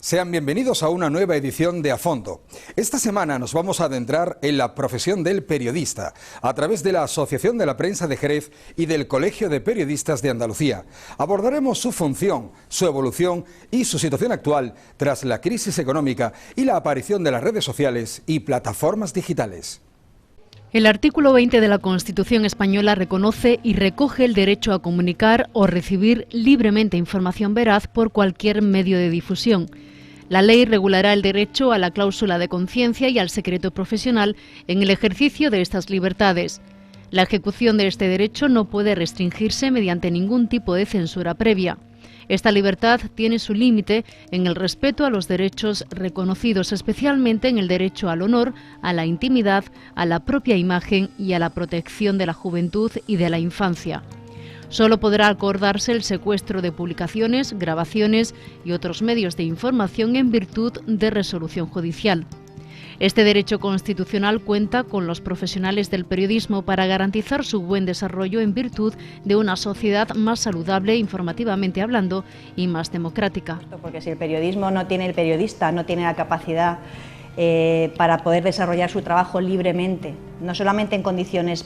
Sean bienvenidos a una nueva edición de A Fondo. Esta semana nos vamos a adentrar en la profesión del periodista a través de la Asociación de la Prensa de Jerez y del Colegio de Periodistas de Andalucía. Abordaremos su función, su evolución y su situación actual tras la crisis económica y la aparición de las redes sociales y plataformas digitales. El artículo 20 de la Constitución española reconoce y recoge el derecho a comunicar o recibir libremente información veraz por cualquier medio de difusión. La ley regulará el derecho a la cláusula de conciencia y al secreto profesional en el ejercicio de estas libertades. La ejecución de este derecho no puede restringirse mediante ningún tipo de censura previa. Esta libertad tiene su límite en el respeto a los derechos reconocidos, especialmente en el derecho al honor, a la intimidad, a la propia imagen y a la protección de la juventud y de la infancia. Solo podrá acordarse el secuestro de publicaciones, grabaciones y otros medios de información en virtud de resolución judicial. Este derecho constitucional cuenta con los profesionales del periodismo para garantizar su buen desarrollo en virtud de una sociedad más saludable informativamente hablando y más democrática. Porque si el periodismo no tiene el periodista, no tiene la capacidad para poder desarrollar su trabajo libremente, no solamente en condiciones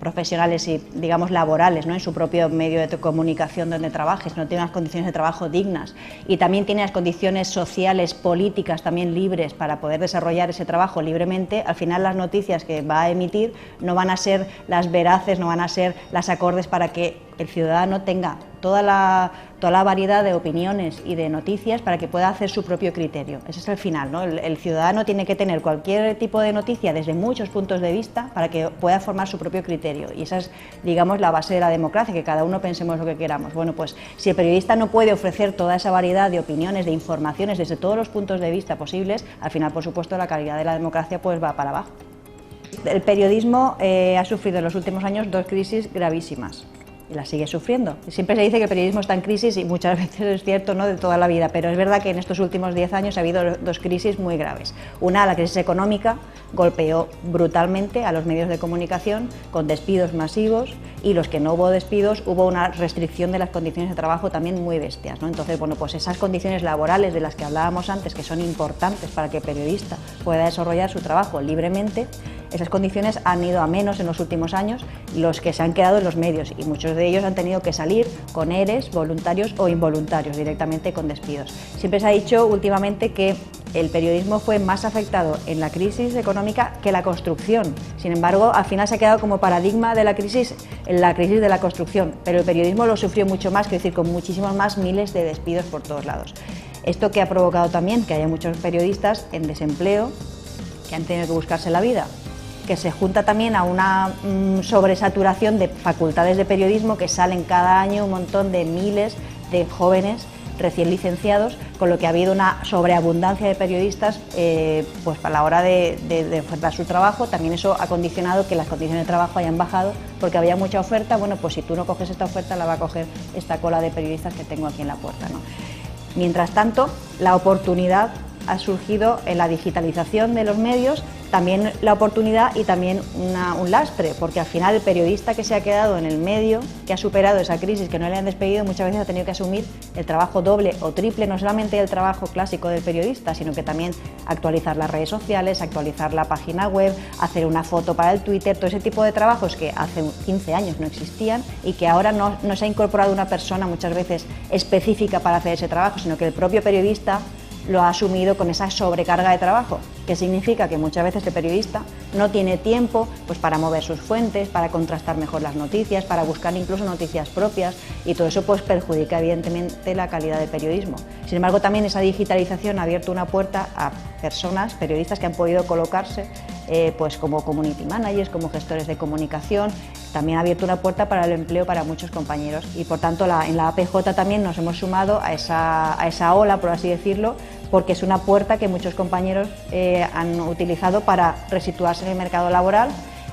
profesionales y, digamos, laborales, ¿no?, en su propio medio de comunicación donde trabaje, sino tiene unas condiciones de trabajo dignas y también tiene las condiciones sociales, políticas también libres para poder desarrollar ese trabajo libremente. Al final las noticias que va a emitir no van a ser las veraces, no van a ser las acordes para que el ciudadano tenga toda la variedad de opiniones y de noticias para que pueda hacer su propio criterio. Ese es el final, ¿no? El ciudadano tiene que tener cualquier tipo de noticia desde muchos puntos de vista para que pueda formar su propio criterio, y esa es, digamos, la base de la democracia, que cada uno pensemos lo que queramos. Bueno, pues si el periodista no puede ofrecer toda esa variedad de opiniones, de informaciones desde todos los puntos de vista posibles, al final, por supuesto, la calidad de la democracia pues va para abajo. El periodismo ha sufrido en los últimos años dos crisis gravísimas y la sigue sufriendo. Siempre se dice que el periodismo está en crisis y muchas veces es cierto, ¿no?, de toda la vida, pero es verdad que en estos últimos 10 años ha habido dos crisis muy graves. Una, la crisis económica, golpeó brutalmente a los medios de comunicación con despidos masivos, y los que no hubo despidos hubo una restricción de las condiciones de trabajo también muy bestias, ¿no? Entonces, bueno, pues esas condiciones laborales de las que hablábamos antes, que son importantes para que el periodista pueda desarrollar su trabajo libremente, esas condiciones han ido a menos en los últimos años, los que se han quedado en los medios, y muchos de ellos han tenido que salir con ERES, voluntarios o involuntarios, directamente con despidos. Siempre se ha dicho últimamente que el periodismo fue más afectado en la crisis económica que la construcción. Sin embargo, al final se ha quedado como paradigma de la crisis en la crisis de la construcción, pero el periodismo lo sufrió mucho más, quiero decir, con muchísimos más miles de despidos por todos lados. Esto que ha provocado también que haya muchos periodistas en desempleo, que han tenido que buscarse la vida, que se junta también a una sobresaturación de facultades de periodismo, que salen cada año un montón de miles de jóvenes recién licenciados, con lo que ha habido una sobreabundancia de periodistas pues a la hora de ofertar su trabajo. También eso ha condicionado que las condiciones de trabajo hayan bajado, porque había mucha oferta. Bueno, pues si tú no coges esta oferta, la va a coger esta cola de periodistas que tengo aquí en la puerta, ¿no? Mientras tanto, la oportunidad ha surgido en la digitalización de los medios, también la oportunidad y también un lastre, porque al final el periodista que se ha quedado en el medio, que ha superado esa crisis, que no le han despedido, muchas veces ha tenido que asumir el trabajo doble o triple, no solamente el trabajo clásico del periodista, sino que también actualizar las redes sociales, actualizar la página web, hacer una foto para el Twitter, todo ese tipo de trabajos que hace 15 años no existían y que ahora no se ha incorporado una persona muchas veces específica para hacer ese trabajo, sino que el propio periodista lo ha asumido con esa sobrecarga de trabajo, que significa que muchas veces el periodista no tiene tiempo pues para mover sus fuentes, para contrastar mejor las noticias, para buscar incluso noticias propias, y todo eso pues perjudica evidentemente la calidad del periodismo. Sin embargo, también esa digitalización ha abierto una puerta a personas, periodistas, que han podido colocarse pues como community managers, como gestores de comunicación. También ha abierto una puerta para el empleo para muchos compañeros, y por tanto en la APJ también nos hemos sumado a esa ola, por así decirlo, porque es una puerta que muchos compañeros han utilizado para resituarse en el mercado laboral.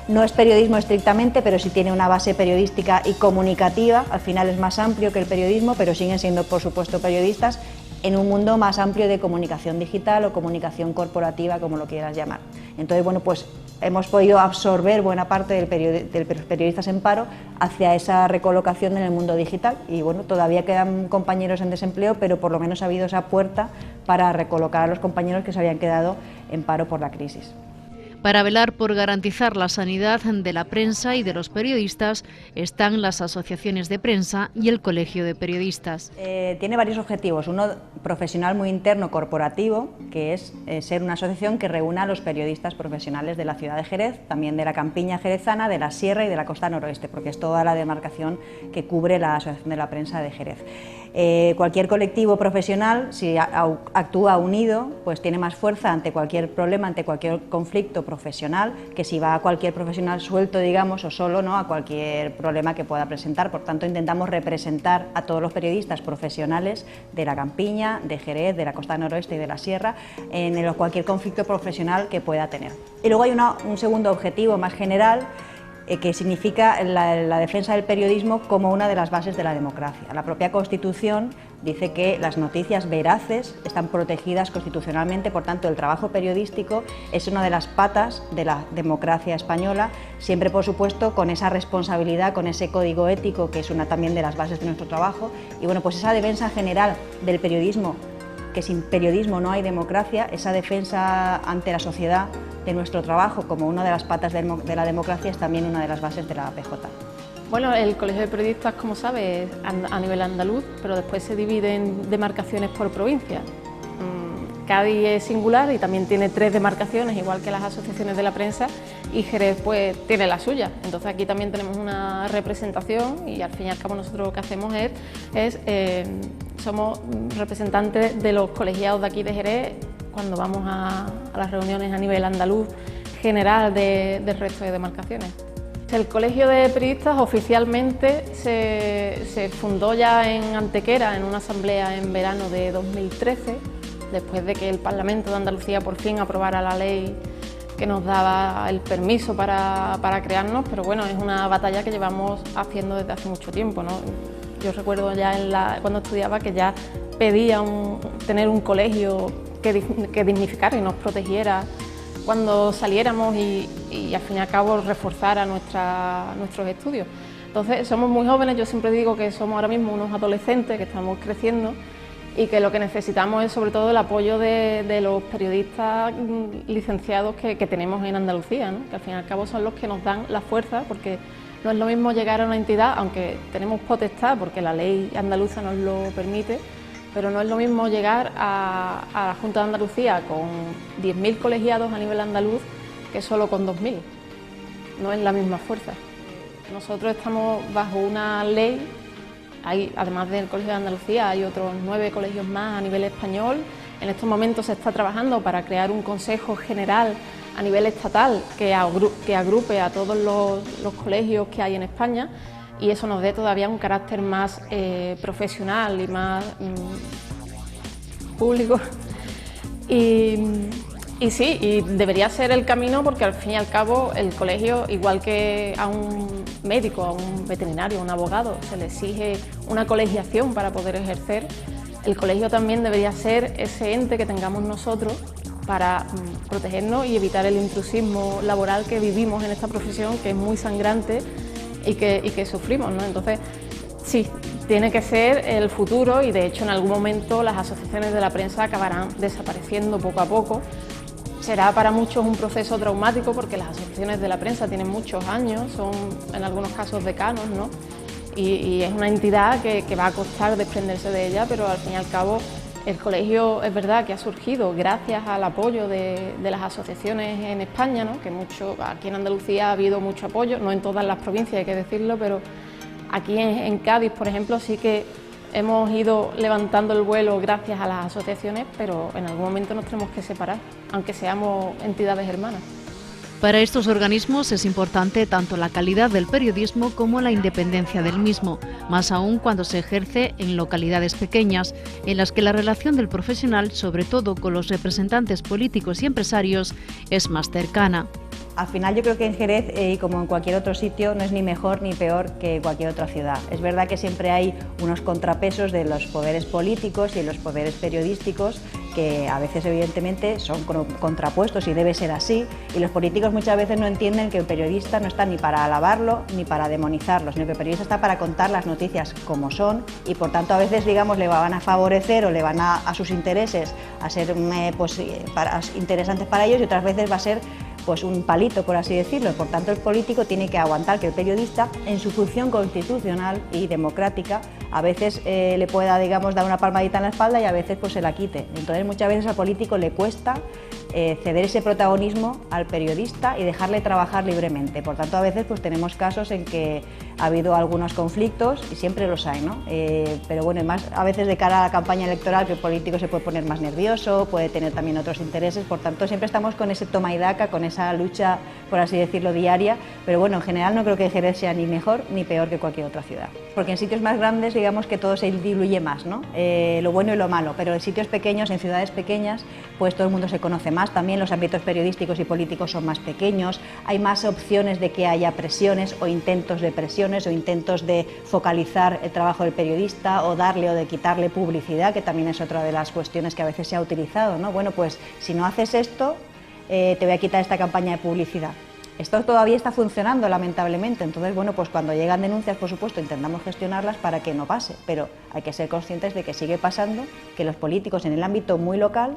No es periodismo estrictamente, pero sí tiene una base periodística y comunicativa. Al final es más amplio que el periodismo, pero siguen siendo, por supuesto, periodistas en un mundo más amplio de comunicación digital o comunicación corporativa, como lo quieras llamar. Entonces, bueno, pues hemos podido absorber buena parte de los periodistas en paro hacia esa recolocación en el mundo digital. Y bueno, todavía quedan compañeros en desempleo, pero por lo menos ha habido esa puerta para recolocar a los compañeros que se habían quedado en paro por la crisis. Para velar por garantizar la sanidad de la prensa y de los periodistas están las asociaciones de prensa y el Colegio de Periodistas. Tiene varios objetivos, uno profesional muy interno, corporativo, que es ser una asociación que reúna a los periodistas profesionales de la ciudad de Jerez, también de la campiña jerezana, de la sierra y de la costa noroeste, porque es toda la demarcación que cubre la Asociación de la Prensa de Jerez. Cualquier colectivo profesional, si actúa unido, pues tiene más fuerza ante cualquier problema, ante cualquier conflicto profesional, que si va a cualquier profesional suelto, digamos, o solo, ¿no?, a cualquier problema que pueda presentar. Por tanto, intentamos representar a todos los periodistas profesionales de la campiña, de Jerez, de la costa noroeste y de la sierra, en cualquier conflicto profesional que pueda tener. Y luego hay un segundo objetivo más general, que significa la defensa del periodismo como una de las bases de la democracia. La propia Constitución dice que las noticias veraces están protegidas constitucionalmente, por tanto el trabajo periodístico es una de las patas de la democracia española, siempre por supuesto con esa responsabilidad, con ese código ético que es una también de las bases de nuestro trabajo. Y bueno, pues esa defensa general del periodismo, que sin periodismo no hay democracia, esa defensa ante la sociedad de nuestro trabajo como una de las patas de la democracia es también una de las bases de la PJ. Bueno, el Colegio de Periodistas, como sabes, es a nivel andaluz, pero después se divide en demarcaciones por provincia. Cádiz es singular y también tiene 3 demarcaciones, igual que las asociaciones de la prensa, y Jerez pues tiene la suya. Entonces aquí también tenemos una representación y al fin y al cabo nosotros lo que hacemos somos representantes de los colegiados de aquí de Jerez cuando vamos a las reuniones a nivel andaluz general del resto de demarcaciones. El Colegio de Periodistas oficialmente se fundó ya en Antequera, en una asamblea en verano de 2013, después de que el Parlamento de Andalucía por fin aprobara la ley que nos daba el permiso para crearnos, pero bueno, es una batalla que llevamos haciendo desde hace mucho tiempo, ¿no? Yo recuerdo ya cuando estudiaba que ya pedía tener un colegio que dignificara y nos protegiera cuando saliéramos y al fin y al cabo reforzara nuestros estudios. Entonces somos muy jóvenes, yo siempre digo que somos ahora mismo unos adolescentes que estamos creciendo y que lo que necesitamos es sobre todo el apoyo de los periodistas licenciados que tenemos en Andalucía, ¿no? Que al fin y al cabo son los que nos dan la fuerza, porque no es lo mismo llegar a una entidad, aunque tenemos potestad porque la ley andaluza nos lo permite, pero no es lo mismo llegar a la Junta de Andalucía con 10.000 colegiados a nivel andaluz que solo con 2.000. No es la misma fuerza. Nosotros estamos bajo una ley, además del Colegio de Andalucía, hay otros 9 colegios más a nivel español. En estos momentos se está trabajando para crear un consejo general a nivel estatal que agrupe a todos los colegios que hay en España, y eso nos dé todavía un carácter más profesional y más público. Y sí, y debería ser el camino, porque al fin y al cabo el colegio, igual que a un médico, a un veterinario, a un abogado, se le exige una colegiación para poder ejercer, el colegio también debería ser ese ente que tengamos nosotros para protegernos y evitar el intrusismo laboral que vivimos en esta profesión, que es muy sangrante y que sufrimos, ¿no? Entonces, sí, tiene que ser el futuro, y de hecho en algún momento las asociaciones de la prensa acabarán desapareciendo poco a poco. Será para muchos un proceso traumático, porque las asociaciones de la prensa tienen muchos años, son en algunos casos decanos, ¿no? Y es una entidad que va a costar desprenderse de ella, pero al fin y al cabo el colegio es verdad que ha surgido gracias al apoyo de las asociaciones en España, ¿no? Que aquí en Andalucía ha habido mucho apoyo, no en todas las provincias hay que decirlo, pero aquí en Cádiz, por ejemplo, sí que hemos ido levantando el vuelo gracias a las asociaciones, pero en algún momento nos tenemos que separar, aunque seamos entidades hermanas. Para estos organismos es importante tanto la calidad del periodismo como la independencia del mismo, más aún cuando se ejerce en localidades pequeñas, en las que la relación del profesional, sobre todo con los representantes políticos y empresarios, es más cercana. Al final yo creo que en Jerez, y como en cualquier otro sitio, no es ni mejor ni peor que cualquier otra ciudad. Es verdad que siempre hay unos contrapesos de los poderes políticos y de los poderes periodísticos que a veces evidentemente son contrapuestos y debe ser así, y los políticos muchas veces no entienden que el periodista no está ni para alabarlo ni para demonizarlo, sino que el periodista está para contar las noticias como son, y por tanto a veces, digamos, le van a favorecer o le van a sus intereses a ser interesantes para ellos, y otras veces va a ser pues un palito, por así decirlo. Por tanto, el político tiene que aguantar que el periodista, en su función constitucional y democrática, a veces le pueda, digamos, dar una palmadita en la espalda y a veces pues se la quite. Entonces, muchas veces al político le cuesta ceder ese protagonismo al periodista y dejarle trabajar libremente. Por tanto, a veces pues tenemos casos en que ha habido algunos conflictos, y siempre los hay, ¿no? Pero bueno, más a veces de cara a la campaña electoral, que el político se puede poner más nervioso, puede tener también otros intereses. Por tanto, siempre estamos con ese toma y daca, con esa lucha, por así decirlo, diaria. Pero bueno, en general no creo que Jerez sea ni mejor ni peor que cualquier otra ciudad, porque en sitios más grandes, digamos que todo se diluye más, ¿no? Lo bueno y lo malo, pero en sitios pequeños, en ciudades pequeñas, pues todo el mundo se conoce más. También los ámbitos periodísticos y políticos son más pequeños, hay más opciones de que haya presiones o intentos de presiones o intentos de focalizar el trabajo del periodista o darle o de quitarle publicidad, que también es otra de las cuestiones que a veces se ha utilizado, ¿no? Bueno, pues si no haces esto, te voy a quitar esta campaña de publicidad. Esto todavía está funcionando, lamentablemente. Entonces, bueno, pues cuando llegan denuncias, por supuesto, intentamos gestionarlas para que no pase, pero hay que ser conscientes de que sigue pasando, que los políticos en el ámbito muy local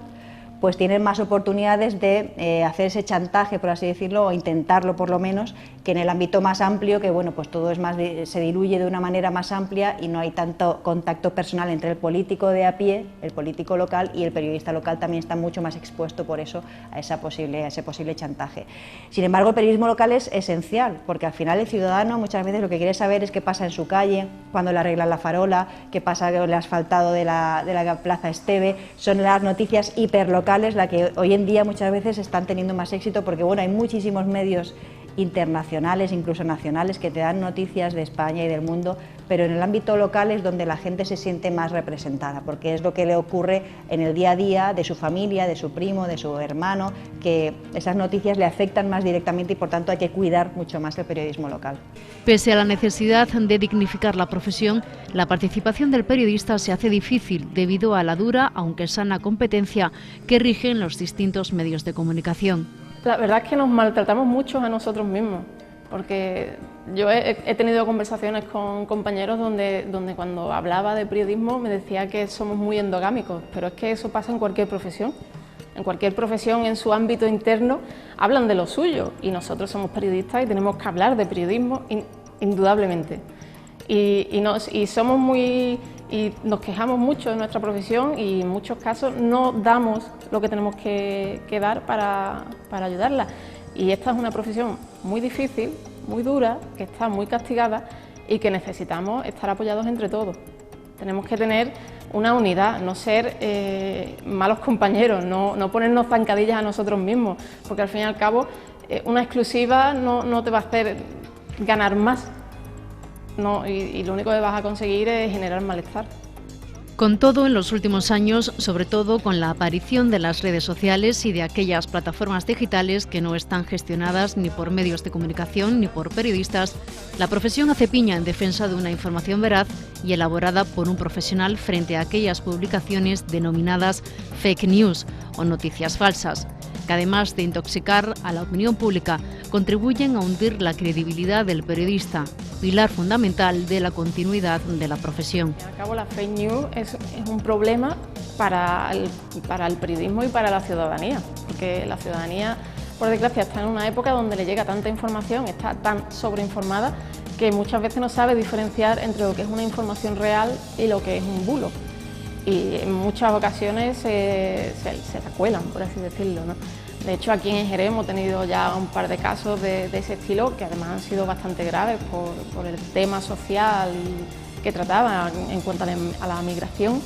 pues tienen más oportunidades de hacer ese chantaje, por así decirlo, o intentarlo por lo menos, que en el ámbito más amplio, que bueno, pues todo es más se diluye de una manera más amplia y no hay tanto contacto personal entre el político de a pie, el político local, y el periodista local. También está mucho más expuesto por eso a ese posible chantaje. Sin embargo, el periodismo local es esencial, porque al final el ciudadano muchas veces lo que quiere saber es qué pasa en su calle, cuando le arreglan la farola, qué pasa con el asfaltado de la Plaza Esteve. Son las noticias hiperlocales la que hoy en día muchas veces están teniendo más éxito, porque bueno, hay muchísimos medios internacionales, incluso nacionales, que te dan noticias de España y del mundo, pero en el ámbito local es donde la gente se siente más representada, porque es lo que le ocurre en el día a día de su familia, de su primo, de su hermano, que esas noticias le afectan más directamente, y por tanto hay que cuidar mucho más el periodismo local. Pese a la necesidad de dignificar la profesión, la participación del periodista se hace difícil debido a la dura, aunque sana, competencia que rigen los distintos medios de comunicación. La verdad es que nos maltratamos mucho a nosotros mismos, porque yo he tenido conversaciones con compañeros donde cuando hablaba de periodismo me decía que somos muy endogámicos, pero es que eso pasa en cualquier profesión. En cualquier profesión, en su ámbito interno, hablan de lo suyo, y nosotros somos periodistas y tenemos que hablar de periodismo indudablemente. Y nos quejamos mucho de nuestra profesión, y en muchos casos no damos lo que tenemos que dar para ayudarla. Y esta es una profesión muy difícil, muy dura, que está muy castigada y que necesitamos estar apoyados entre todos. Tenemos que tener una unidad, no ser malos compañeros, no ponernos zancadillas a nosotros mismos, porque al fin y al cabo una exclusiva no te va a hacer ganar más. Y lo único que vas a conseguir es generar malestar. Con todo, en los últimos años, sobre todo con la aparición de las redes sociales y de aquellas plataformas digitales que no están gestionadas ni por medios de comunicación ni por periodistas, la profesión hace piña en defensa de una información veraz y elaborada por un profesional frente a aquellas publicaciones denominadas fake news o noticias falsas, que además de intoxicar a la opinión pública, contribuyen a hundir la credibilidad del periodista, pilar fundamental de la continuidad de la profesión. Al cabo, la fake news es un problema para el periodismo y para la ciudadanía, porque la ciudadanía, por desgracia, está en una época donde le llega tanta información, está tan sobreinformada, que muchas veces no sabe diferenciar entre lo que es una información real y lo que es un bulo. Y en muchas ocasiones se la cuelan, por así decirlo, ¿no? De hecho, aquí en Jerez hemos tenido ya un par de casos de ese estilo, que además han sido bastante graves por el tema social que trataban en cuanto a la migración.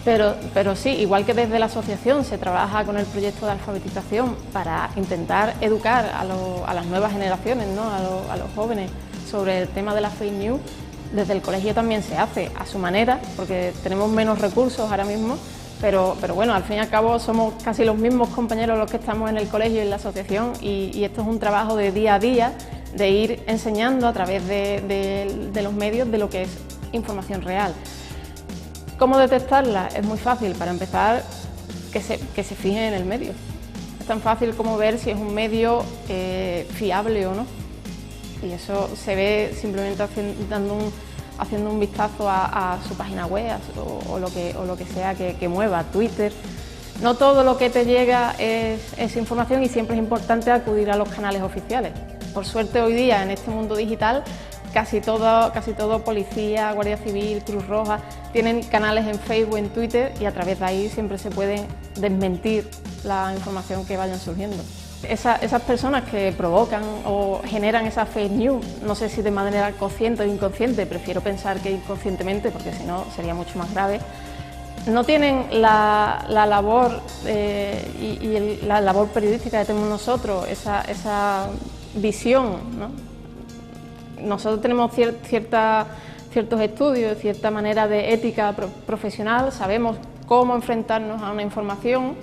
Pero sí, igual que desde la asociación se trabaja con el proyecto de alfabetización para intentar educar a las nuevas generaciones, ¿no? a los jóvenes sobre el tema de la fake news, desde el colegio también se hace a su manera, porque tenemos menos recursos ahora mismo, pero bueno, al fin y al cabo somos casi los mismos compañeros los que estamos en el colegio y en la asociación, y esto es un trabajo de día a día, de ir enseñando a través de los medios de lo que es información real. ¿Cómo detectarla? Es muy fácil. Para empezar, que se fijen en el medio. Es tan fácil como ver si es un medio fiable o no. Y eso se ve simplemente haciendo un vistazo a su página web o lo que sea que mueva, Twitter. No todo lo que te llega es información y siempre es importante acudir a los canales oficiales. Por suerte hoy día en este mundo digital casi todo policía, Guardia Civil, Cruz Roja tienen canales en Facebook, en Twitter y a través de ahí siempre se puede desmentir la información que vayan surgiendo. Esas personas que provocan o generan esa fake news, no sé si de manera consciente o inconsciente, prefiero pensar que inconscientemente porque si no sería mucho más grave, no tienen la labor la labor periodística que tenemos nosotros, esa visión, ¿no? Nosotros tenemos ciertos estudios, cierta manera de ética profesional, sabemos cómo enfrentarnos a una información,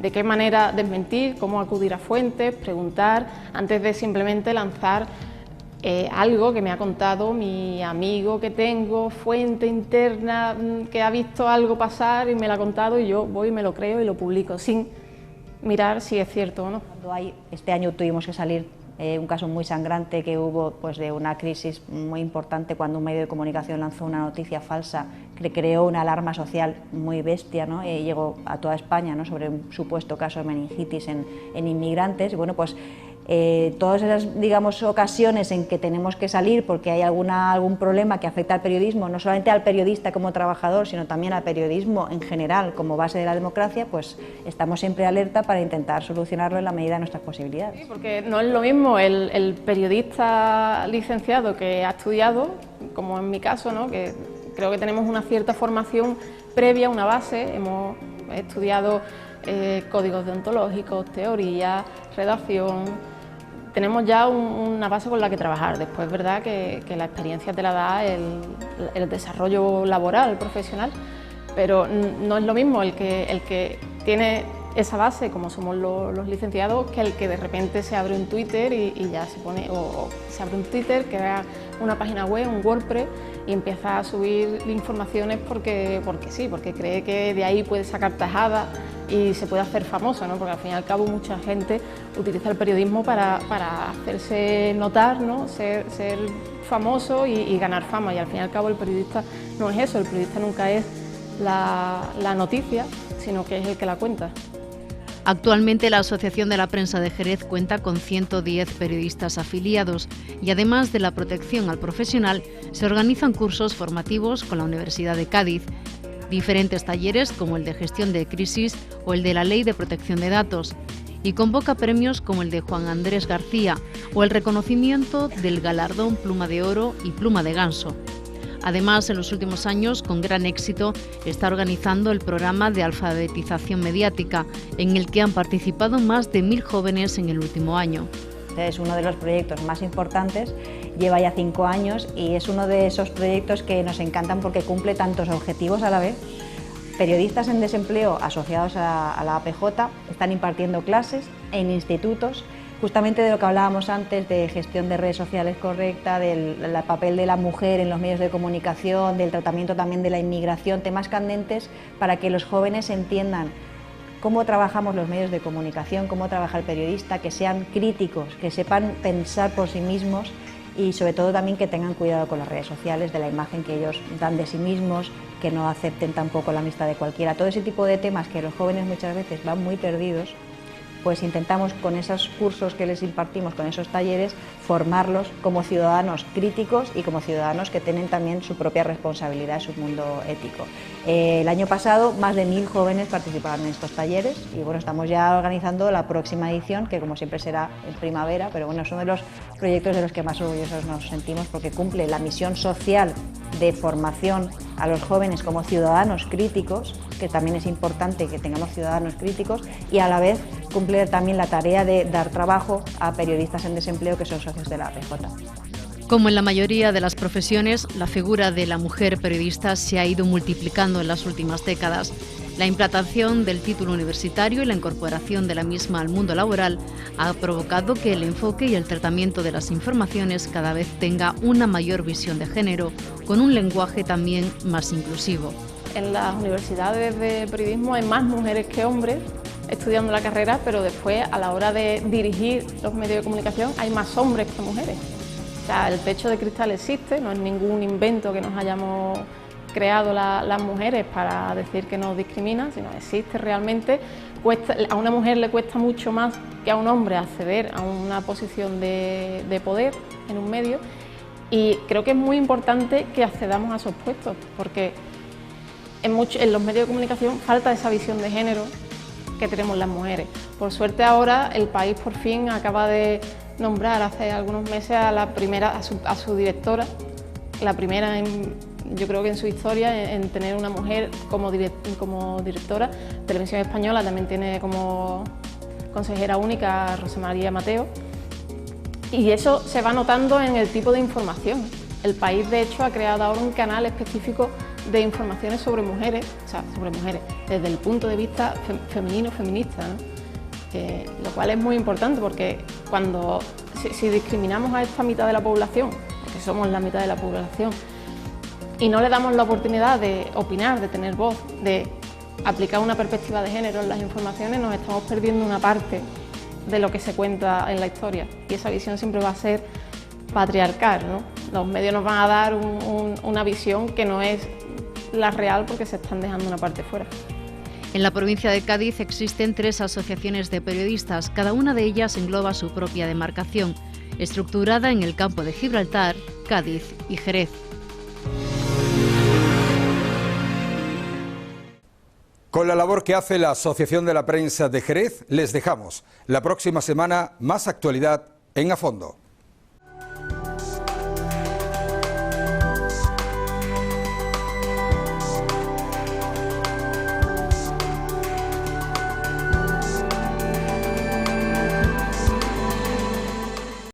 de qué manera desmentir, cómo acudir a fuentes, preguntar, antes de simplemente lanzar algo que me ha contado mi amigo que tengo, fuente interna, que ha visto algo pasar y me lo ha contado y yo voy y me lo creo y lo publico sin mirar si es cierto o no. Este año tuvimos que salir un caso muy sangrante que hubo pues, de una crisis muy importante cuando un medio de comunicación lanzó una noticia falsa que creó una alarma social muy bestia, ¿no? Llegó a toda España, ¿no? Sobre un supuesto caso de meningitis en inmigrantes. Y bueno, pues todas esas, digamos, ocasiones en que tenemos que salir porque hay algún problema que afecta al periodismo, no solamente al periodista como trabajador, sino también al periodismo en general como base de la democracia, pues estamos siempre alerta para intentar solucionarlo en la medida de nuestras posibilidades. Sí, porque no es lo mismo el periodista licenciado que ha estudiado, como en mi caso, ¿no? Que creo que tenemos una cierta formación previa, una base, hemos estudiado códigos deontológicos, teoría, redacción. Tenemos ya una base con la que trabajar. Después es verdad que la experiencia te la da el desarrollo laboral, profesional, pero no es lo mismo el que tiene esa base, como somos los licenciados, que el que de repente se abre un Twitter y ya se pone, o se abre un Twitter, crea una página web, un WordPress y empieza a subir informaciones porque sí, porque cree que de ahí puede sacar tajadas y se puede hacer famoso, ¿no? Porque al fin y al cabo mucha gente utiliza el periodismo para hacerse notar, ¿no? Ser famoso y ganar fama, y al fin y al cabo el periodista no es eso, el periodista nunca es la noticia, sino que es el que la cuenta. Actualmente la Asociación de la Prensa de Jerez cuenta con 110 periodistas afiliados y además de la protección al profesional se organizan cursos formativos con la Universidad de Cádiz, diferentes talleres como el de gestión de crisis o el de la Ley de Protección de Datos, y convoca premios como el de Juan Andrés García o el reconocimiento del galardón Pluma de Oro y Pluma de Ganso. Además, en los últimos años, con gran éxito, está organizando el programa de alfabetización mediática, en el que han participado más de 1000 jóvenes en el último año. Es uno de los proyectos más importantes, lleva ya 5 años y es uno de esos proyectos que nos encantan porque cumple tantos objetivos a la vez. Periodistas en desempleo asociados a la APJ están impartiendo clases en institutos, justamente de lo que hablábamos antes, de gestión de redes sociales correcta, del papel de la mujer en los medios de comunicación, del tratamiento también de la inmigración, temas candentes para que los jóvenes entiendan cómo trabajamos los medios de comunicación, cómo trabaja el periodista, que sean críticos, que sepan pensar por sí mismos y sobre todo también que tengan cuidado con las redes sociales, de la imagen que ellos dan de sí mismos, que no acepten tampoco la amistad de cualquiera. Todo ese tipo de temas que los jóvenes muchas veces van muy perdidos, pues intentamos con esos cursos que les impartimos, con esos talleres, formarlos como ciudadanos críticos y como ciudadanos que tienen también su propia responsabilidad en su mundo ético. El año pasado más de 1000 jóvenes participaron en estos talleres y bueno, estamos ya organizando la próxima edición, que como siempre será en primavera, pero bueno, es uno de los proyectos de los que más orgullosos nos sentimos porque cumple la misión social de formación a los jóvenes como ciudadanos críticos, que también es importante que tengamos ciudadanos críticos, y a la vez cumple también la tarea de dar trabajo a periodistas en desempleo que son socios de la APJ. Como en la mayoría de las profesiones, la figura de la mujer periodista se ha ido multiplicando en las últimas décadas. La implantación del título universitario y la incorporación de la misma al mundo laboral ha provocado que el enfoque y el tratamiento de las informaciones cada vez tenga una mayor visión de género, con un lenguaje también más inclusivo. En las universidades de periodismo hay más mujeres que hombres estudiando la carrera, pero después a la hora de dirigir los medios de comunicación hay más hombres que mujeres. O sea, el techo de cristal existe, no es ningún invento que nos hayamos creado las mujeres para decir que nos discriminan, sino existe realmente. A una mujer le cuesta mucho más que a un hombre acceder a una posición de poder en un medio, y creo que es muy importante que accedamos a esos puestos, porque en los medios de comunicación falta esa visión de género que tenemos las mujeres. Por suerte ahora El País por fin acaba de nombrar hace algunos meses a su directora, la primera yo creo que en su historia en tener una mujer como directora. Televisión Española también tiene como consejera única a Rosa María Mateo, y eso se va notando en el tipo de información. El País, de hecho, ha creado ahora un canal específico de informaciones sobre mujeres, o sea, sobre mujeres desde el punto de vista femenino, feminista, ¿no? Lo cual es muy importante, porque si discriminamos a esta mitad de la población, porque somos la mitad de la población, y no le damos la oportunidad de opinar, de tener voz, de aplicar una perspectiva de género en las informaciones, nos estamos perdiendo una parte de lo que se cuenta en la historia, y esa visión siempre va a ser patriarcal, ¿no? Los medios nos van a dar una visión que no es la real, porque se están dejando una parte fuera. En la provincia de Cádiz existen 3 asociaciones de periodistas, cada una de ellas engloba su propia demarcación, estructurada en el campo de Gibraltar, Cádiz y Jerez. Con la labor que hace la Asociación de la Prensa de Jerez, les dejamos. La próxima semana, más actualidad en A Fondo.